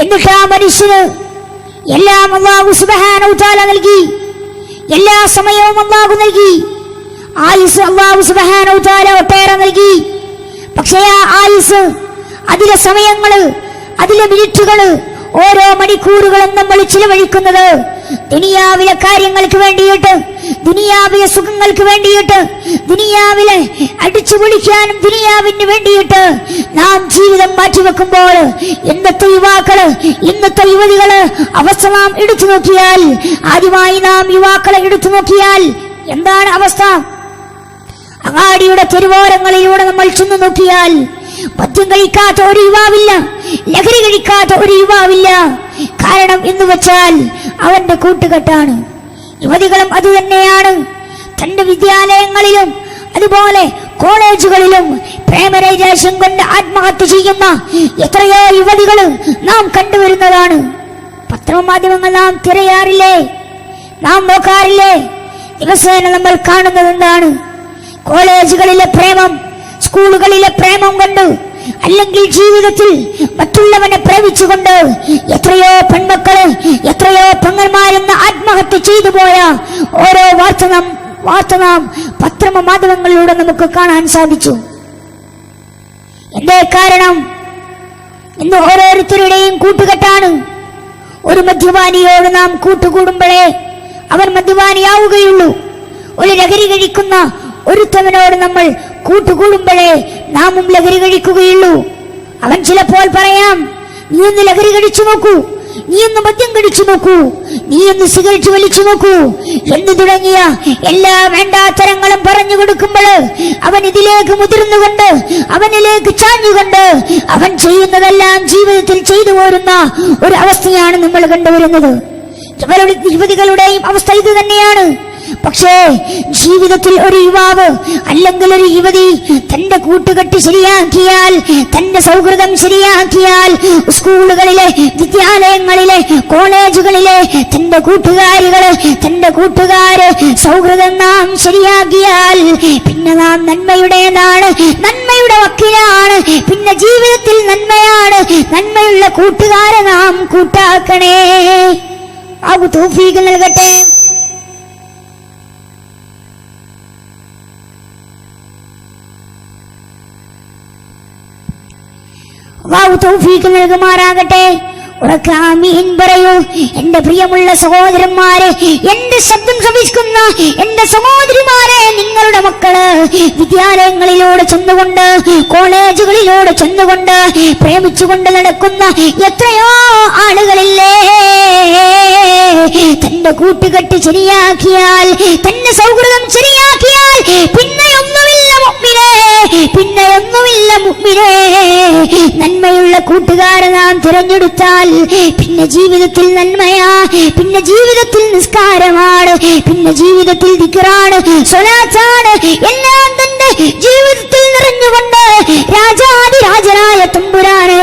എന്നിട്ട് ആ മനുഷ്യന് എല്ലാം അല്ലാഹു സുബ്ഹാനഹു തആല നൽകി, എല്ലാ സമയവും അല്ലാഹു നൽകി, ആയുസ് അല്ലാഹു സുബ്ഹാനഹു തആല ഒട്ടേറെ നൽകി. പക്ഷേ ആ ആയുസ്, അതിലെ സമയങ്ങള്, അതിലെ മിനിറ്റുകള്, ഓരോ മണിക്കൂറുകളും നമ്മൾ ചിലവഴിക്കുന്നത് ദുനിയാവിലെ കാര്യങ്ങൾക്ക് വേണ്ടിയിട്ട്, ദുനിയാവിലെ സുഖങ്ങൾക്ക് വേണ്ടിയിട്ട്, ദുനിയാവിലെ അടിച്ചു പൊളിക്കാനും ദുനിയാവിന് വേണ്ടിയിട്ട് നാം ജീവിതം മാറ്റിവെക്കുമ്പോൾ ഇന്നത്തെ യുവാക്കള്, ഇന്നത്തെ യുവതികള് അവസ്ഥ നാം എടുത്തു നോക്കിയാൽ, ആദ്യമായി നാം യുവാക്കളെ എടുത്തു നോക്കിയാൽ എന്താണ് അവസ്ഥ? അങ്ങാടിയുടെ തെരുവോരങ്ങളിലൂടെ നമ്മൾ ചെന്നു നോക്കിയാൽ മദ്യം കഴിക്കാത്ത ഒരു യുവാവില്ല, ലഹരി കഴിക്കാത്ത ഒരു യുവാവില്ല. കാരണം എന്ന് വെച്ചാൽ അവന്റെ കൂട്ടുകെട്ടാണ്. യുവതികളും അത് തന്നെയാണ്. തന്റെ വിദ്യാലയങ്ങളിലും അതുപോലെ കോളേജുകളിലും പ്രേമനൈരാശ്യം കൊണ്ട് ആത്മഹത്യ ചെയ്യുന്ന എത്രയോ യുവതികൾ നാം കണ്ടുവരുന്നതാണ്. പത്രമാധ്യമങ്ങൾ നാം തിരയാറില്ലേ? നാം നോക്കാറില്ലേ? ദിവസേന നമ്മൾ കാണുന്നത് എന്താണ്? കോളേജുകളിലെ പ്രേമം, സ്കൂളുകളിലെ പ്രേമം കൊണ്ട്, അല്ലെങ്കിൽ ജീവിതത്തിൽ മറ്റുള്ളവനെ പ്രേമിച്ചുകൊണ്ട് എത്രയോ പെൺമക്കള്, എത്രയോ പെങ്ങന്മാരെന്ന് ആത്മഹത്യ ചെയ്തു പോയ ഓരോ വാർത്ത നാം പത്രമാധ്യമങ്ങളിലൂടെ നമുക്ക് കാണാൻ സാധിച്ചു. എന്തേ കാരണം? ഇന്ന് ഓരോരുത്തരുടെയും കൂട്ടുകെട്ടാണ്. ഒരു മദ്യപാനിയോട് നാം കൂട്ടുകൂടുമ്പോഴേ അവൻ മദ്യപാനിയാവുകയുള്ളൂ. ഒരു ലഹരി കഴിക്കുന്ന ഒരുത്തവനോട് നമ്മൾ കൂട്ടുകൂടുമ്പോഴേ നാമും ലഹരി കഴിക്കുകയുള്ളൂ. അവൻ ചിലപ്പോൾ പറയാം, നീ ഒന്ന് ലഹരി കഴിച്ചു നോക്കൂ, നീ ഒന്ന് മദ്യം കഴിച്ചു നോക്കൂ, നീ ഒന്ന് സിഗരറ്റ് വലിച്ചു നോക്കൂ എന്ന് തുടങ്ങിയ എല്ലാ വേണ്ടാത്തരങ്ങളും പറഞ്ഞു കൊടുക്കുമ്പോൾ അവൻ ഇതിലേക്ക് മുതിർന്നുകൊണ്ട്, അവനിലേക്ക് ചാഞ്ഞുകൊണ്ട് അവൻ ചെയ്യുന്നതെല്ലാം ജീവിതത്തിൽ ചെയ്തു പോരുന്ന ഒരു അവസ്ഥയാണ് നമ്മൾ കണ്ടുവരുന്നത്. യുവതികളുടെയും അവസ്ഥ ഇത് തന്നെയാണ്. പക്ഷേ ജീവിതത്തിൽ ഒരു യുവാവ് അല്ലെങ്കിൽ ഒരു യുവതി തന്റെ കൂട്ടുകെട്ട് ശരിയാക്കിയാൽ, തന്റെ സൗഹൃദം ശരിയാക്കിയാൽ, സ്കൂളുകളിലെ, വിദ്യാലയങ്ങളിലെ, കോളേജുകളിലെ തന്റെ കൂട്ടുകാര് സൗഹൃദം നാം ശരിയാക്കിയാൽ പിന്നെ നാം നന്മയുടേതാണ്, നന്മയുടെ വക്കിലാണ്. പിന്നെ ജീവിതത്തിൽ നന്മയാണ്. നന്മയുള്ള കൂട്ടുകാരെ നാം കൂട്ടാക്കണേ. അല്ലാഹു തൗഫീഖ് നൽകട്ടെ. അല്ലാഹു തൗഫീഖ് നൽകുമാറാകട്ടെ. ഉറക്കാമീൻ പറയൂ എന്റെ പ്രിയമുള്ള സഹോദരന്മാരെ, എന്റെ ശബ്ദം ശ്രവിക്കുന്ന എന്റെ സഹോദരിമാരെ, നിങ്ങളുടെ മക്കള് വിദ്യാലയങ്ങളിലൂടെ ചെന്നുകൊണ്ട്, കോളേജുകളിലൂടെ ചെന്നുകൊണ്ട് പ്രേമിച്ചുകൊണ്ട് നടക്കുന്ന എത്രയോ ആളുകളില്ലേ? തന്റെ കൂട്ടുകെട്ട് ശരിയാക്കിയാൽ, തന്റെ സൗഹൃദം ശരിയാക്കിയാൽ പിന്നെയൊന്നുമില്ല മുഅ്മിനേ, പിന്നെയൊന്നുമില്ല മുഅ്മിനേ. നന്മയുള്ള കൂട്ടുകാരെ നാം തിരഞ്ഞെടുത്താൽ പിന്നെ ജീവിതത്തിൽ നന്മയാ, പിന്നെ ജീവിതത്തിൽ നിസ്കാരമാണ്, പിന്നെ ജീവിതത്തിൽ ദിക്റാണ്, സ്വലാത്താണ്. എല്ലാം തന്റെ ജീവിതത്തിൽ നിറഞ്ഞുകൊണ്ട് രാജാതിരാജനായ തമ്പുരാനെ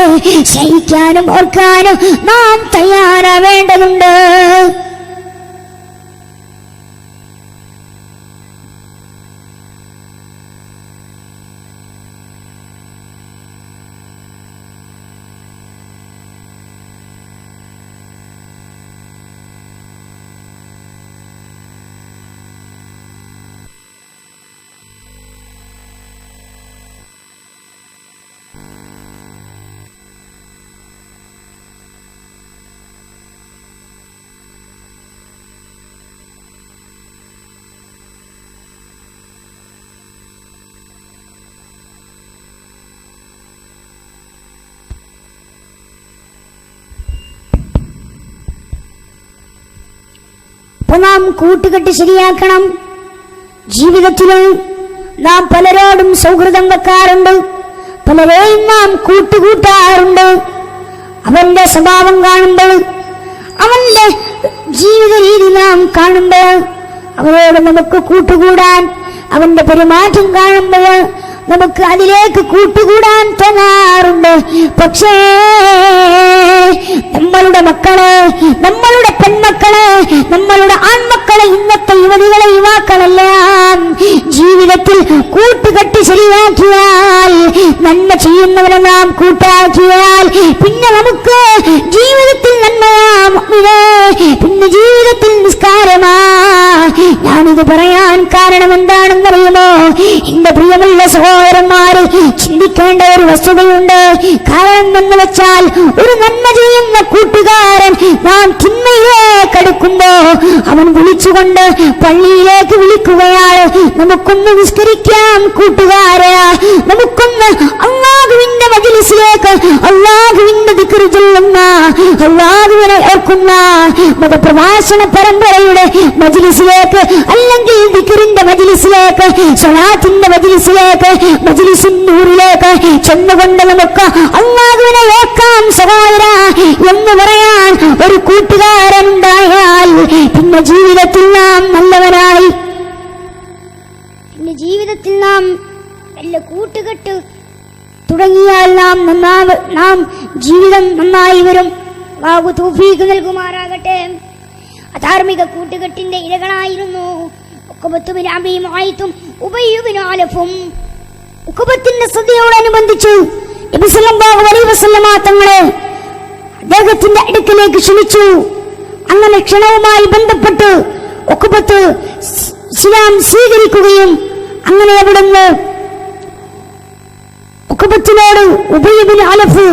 സ്നേഹിക്കാനും ഓർക്കാനും നാം തയ്യാറാവേണ്ടതുണ്ട്. നാം കൂട്ടുകെട്ട് ശരിയാക്കണം. ജീവിതത്തിലും നാം പലരോടും സൗഹൃദം വെക്കാറുണ്ട്, പലരെയും നാം കൂട്ടുകൂട്ടാറുണ്ട്. അവന്റെ സ്വഭാവം കാണുമ്പോൾ, അവന്റെ ജീവിത രീതി നാം കാണുമ്പോൾ അവരോട് നമുക്ക് കൂട്ടുകൂടാൻ, അവന്റെ പെരുമാറ്റം കാണുമ്പോൾ നമുക്ക് അതിലേക്ക് കൂട്ടുകൂടാൻ തോന്നാറുണ്ട്. പക്ഷേ നമ്മളുടെ മക്കള്, നമ്മളുടെ പെൺമക്കള്, നമ്മളുടെ ആൺമക്കളെ, ഇന്നത്തെ യുവതികളെ, യുവാക്കളെല്ലാം ജീവിതത്തിൽ കൂട്ടുകെട്ട് ശരിയാക്കിയാൽ, നന്മ ചെയ്യുന്നവരെ നാം കൂട്ടാക്കിയാൽ, പിന്നെ നമുക്ക് ജീവിതത്തിൽ നന്മയാം, പിന്നെ ജീവിതത്തിൽ നിസ്കാരമാ. ഞാനിത് പറയാൻ കാരണം എന്താണെന്നറിയുമോ? എന്റെ പ്രിയമുള്ള സഹോദരന്മാര്, ചിന്തിക്കേണ്ട ഒരു വസ്തുതയുണ്ട്. കാരണം എന്ന് വെച്ചാൽ, ഒരു നന്മ ചെയ്യുന്ന കൂട്ടുകാരൻ നാം തിന്മയിലേക്ക് അടുക്കുമ്പോ അവൻ വിളിച്ചുകൊണ്ട് പള്ളിയിലേക്ക് വിളിക്കുകയാണ്, നമുക്കൊന്ന് നിസ്കരിക്കാം കൂട്ടുകാരാ, നമുക്കൊന്ന് അല്ലാഹുവിന്റെ മജ്‌ലിസിലേക്ക്, അല്ലാഹുവിന്റെ ദിക്ർ ചൊല്ലുന്ന, അല്ലാഹുവിനെ ഓർക്കുന്ന മതപ്രഭാഷണ പരമ്പരയുടെ മജ്‌ലിസിലേക്ക്, അല്ലെങ്കിൽ ദിക്റിന്റെ മജ്‌ലിസിലേക്ക്, സ്വലാത്തിന്റെ മജ്‌ലിസിലേക്ക്, മജ്‌ലിസുൻ നൂറിലേക്ക് ചെന്നുകൊണ്ട് നമുക്ക് അല്ലാഹുവിനെ ഓർക്കാം സഹോദരാ എന്ന് പറയാൻ ഒരു കൂട്ടുകാരൻ ഉണ്ടായാൽ, പിന്നെ ജീവിതത്തിൽ നാം നല്ലവനായി, പിന്നെ ജീവിതത്തിൽ നാം നല്ല കൂട്ടുകെട്ട് തുടങ്ങിയാൽ നാം ജീവിതം നന്നായി വരും. അല്ലാഹു തൗഫീഖ് നൽകുമാറാകട്ടെ. അധാർമിക കൂട്ടുകെട്ടിന്റെ ഇരകളായിരുന്നു ഉഖബത്ത് ബിൻ അബീ മുഅയ്ത്തും ഉബയ്യ് ബിൻ അലഫും. ഉഖബത്തിന്റെ സദ്യയോടനുബന്ധിച്ച് നബി സല്ലല്ലാഹു അലൈഹി വസല്ലമ തങ്ങളെ അദ്ദേഹത്തിന്റെ അടുക്കലേക്ക് ക്ഷണിച്ചു. അങ്ങനെ ക്ഷണവുമായി ബന്ധപ്പെട്ട് ഉഖബത്ത് ഇസ്ലാം സ്വീകരിക്കുകയും, അങ്ങനെ അവിടുന്ന് ഉഖബത്തിനോട് ഉബയ്യ് ബിൻ അലഫ്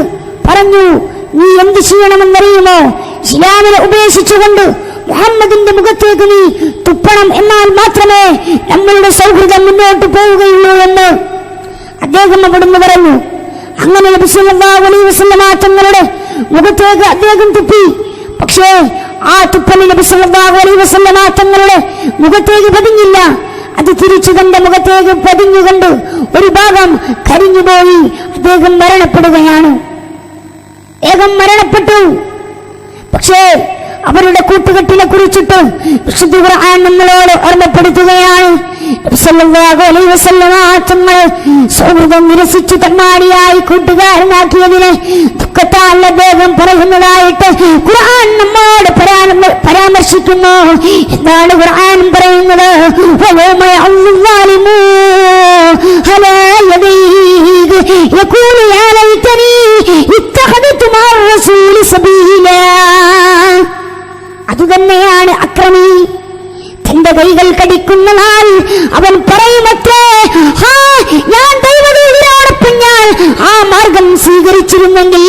പറഞ്ഞു, നീ എന്ത് ചെയ്യണമെന്നറിയുമോ? ഇസ്ലാമിനെ ഉപേക്ഷിച്ചുകൊണ്ട് മുഹമ്മദിന്റെ മുഖത്തേക്ക് നീ തുപ്പണം, എന്നാൽ മാത്രമേ നമ്മളുടെ സൗഹൃദം മുന്നോട്ട് പോവുകയുള്ളൂ എന്ന് അദ്ദേഹം അവിടുന്ന് പറഞ്ഞു. അങ്ങനെ നബി സല്ലല്ലാഹു അലൈഹി വസല്ലമ തങ്ങളുടെ മുഖത്തേക്ക് അദ്ദേഹം തുപ്പി. പക്ഷേ ആ തുപ്പൽ നബി സല്ലല്ലാഹു അലൈഹി വസല്ലമ തങ്ങളുടെ മുഖത്തേക്ക് പതിഞ്ഞില്ല. അത് തിരിച്ചു തന്റെ മുഖത്തേക്ക് പതിഞ്ഞുകൊണ്ട് ഒരു ഭാഗം കരിഞ്ഞുപോയി. അദ്ദേഹം മരണപ്പെടുകയാണ്. അദ്ദേഹം മരണപ്പെട്ടു. പക്ഷേ അവരുടെ കൂട്ടുകെട്ടിനെ കുറിച്ചിട്ട് വിശുദ്ധ ഖുർആൻ നമ്മളോട് ഓർമ്മപ്പെടുത്തുകയാണ്. നബി സല്ലല്ലാഹു അലൈഹി വസല്ലമ തങ്ങൾ സൗഹൃദം നിരസിച്ച് തമ്മാടിയായി കൂട്ടുകാരനാക്കിയതിനെ ദുഃഖത്താൽ അദ്ദേഹം പറയുന്നതായിട്ട് ഖുർആൻ നമ്മോട് പരാമർശിക്കുന്നു. എന്താണ് ഖുർആൻ പറയുന്നത്? വയൗമ യഅല്ലു അലാ യദൈഹി യഖൂലു യാ ലൈതനി ഇത്തഖദതു മഅ റസൂലി സബീലാ. അതുതന്നെയാണ് അക്രമി. തന്റെ കൈകൾ കടിക്കുന്ന നാൾ അവൻ പറയുമത്രേ, ഞാൻ ദൈവദൂതരോടൊപ്പം ഞാൻ ആ മാർഗം സ്വീകരിച്ചിരുന്നെങ്കിൽ